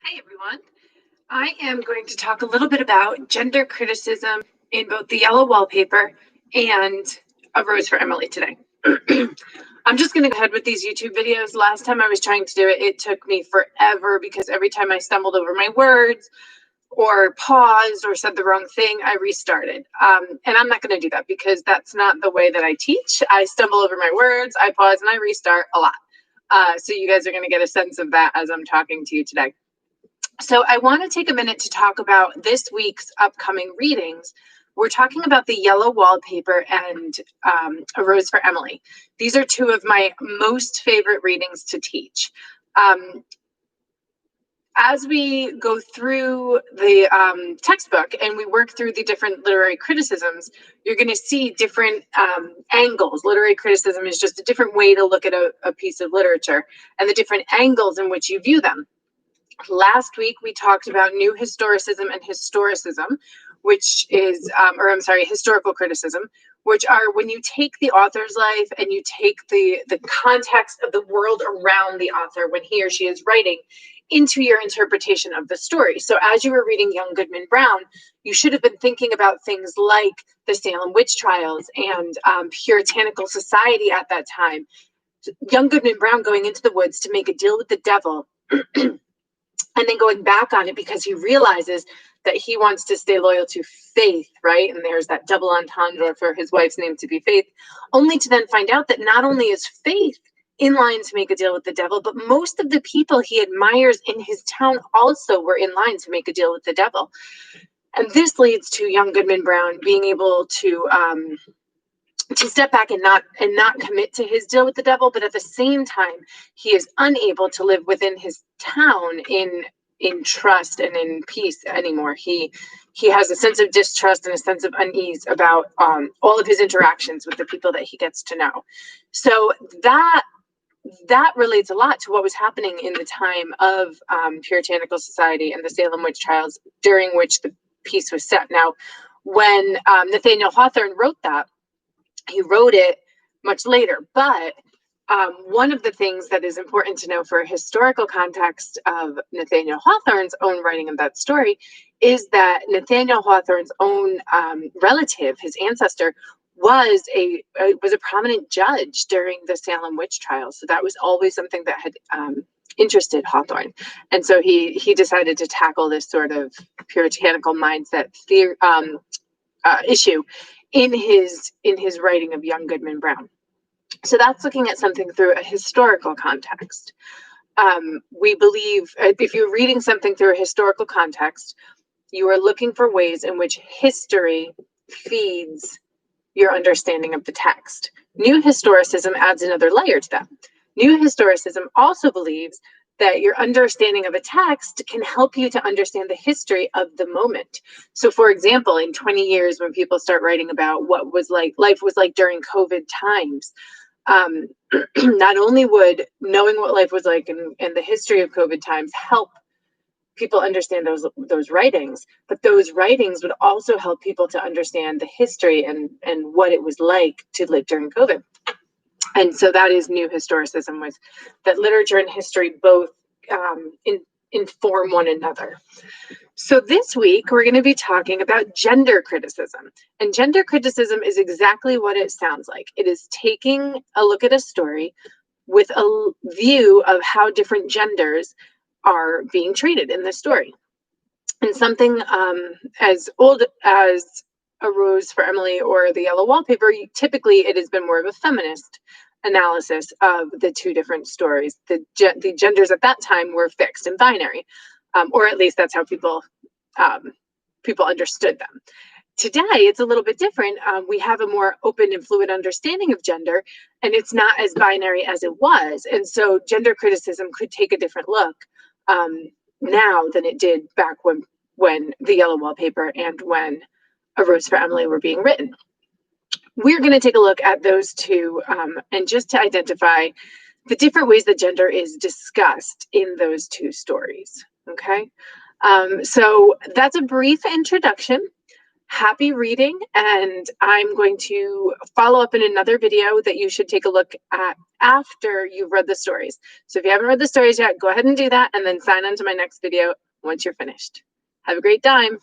Hi, everyone. I am going to talk a little bit about gender criticism in both the Yellow Wallpaper and A Rose for Emily today. I'm just going to go ahead with these YouTube videos. Last time I was trying to do it, it took me forever because every time I stumbled over my words or paused or said the wrong thing, I restarted. And I'm not going to do that because that's not the way that I teach. I stumble over my words, I pause, and I restart a lot. So you guys are going to get a sense of that as I'm talking to you today. So I want to take a minute to talk about this week's upcoming readings. We're talking about the Yellow Wallpaper and A Rose for Emily. These are two of my most favorite readings to teach. As we go through the textbook and we work through the different literary criticisms, you're going to see different angles. Literary criticism is just a different way to look at a piece of literature and the different angles in which you view them. Last week, we talked about new historicism and historicism, which is, historical criticism, which are when you take the author's life and you take the context of the world around the author when he or she is writing into your interpretation of the story. So as you were reading Young Goodman Brown, you should have been thinking about things like the Salem witch trials and puritanical society at that time. Young Goodman Brown going into the woods to make a deal with the devil and then going back on it because he realizes that he wants to stay loyal to Faith, right? And there's that double entendre for his wife's name to be Faith, only to then find out that not only is Faith in line to make a deal with the devil, but most of the people he admires in his town also were in line to make a deal with the devil. And this leads to Young Goodman Brown being able to step back and not commit to his deal with the devil, but at the same time, he is unable to live within his town in trust and in peace anymore. He has a sense of distrust and a sense of unease about all of his interactions with the people that he gets to know. So that relates a lot to what was happening in the time of puritanical society and the Salem witch trials, during which the piece was set. Now, when Nathaniel Hawthorne wrote that, he wrote it much later, but one of the things that is important to know for a historical context of Nathaniel Hawthorne's own writing of that story is that Nathaniel Hawthorne's own relative, his ancestor, was a prominent judge during the Salem witch trials. So that was always something that had interested Hawthorne, and so he decided to tackle this sort of puritanical mindset issue in his writing of Young Goodman Brown. So that's looking at something through a historical context. We believe if you're reading something through a historical context, you are looking for ways in which history feeds your understanding of the text. New historicism adds another layer to that. New historicism also believes that your understanding of a text can help you to understand the history of the moment. So for example, in 20 years, when people start writing about what life was like during COVID times, not only would knowing what life was like in the history of COVID times help people understand those writings, but those writings would also help people to understand the history and what it was like to live during COVID. And so that is new historicism, was that literature and history both inform one another. So this week, we're going to be talking about gender criticism. And gender criticism is exactly what it sounds like. It is taking a look at a story with a view of how different genders are being treated in the story. And something as old as A Rose for Emily or The Yellow Wallpaper, typically it has been more of a feminist analysis of the two different stories. The genders at that time were fixed and binary, or at least that's how people understood them. Today, it's a little bit different. We have a more open and fluid understanding of gender, and it's not as binary as it was. And so gender criticism could take a different look now than it did back when The Yellow Wallpaper and when A Rose for Emily were being written. We're going to take a look at those two and just to identify the different ways that gender is discussed in those two stories. Okay, so that's a brief introduction. Happy reading, and I'm going to follow up in another video that you should take a look at after you've read the stories. So if you haven't read the stories yet, go ahead and do that, and then sign on to my next video once you're finished. Have a great time.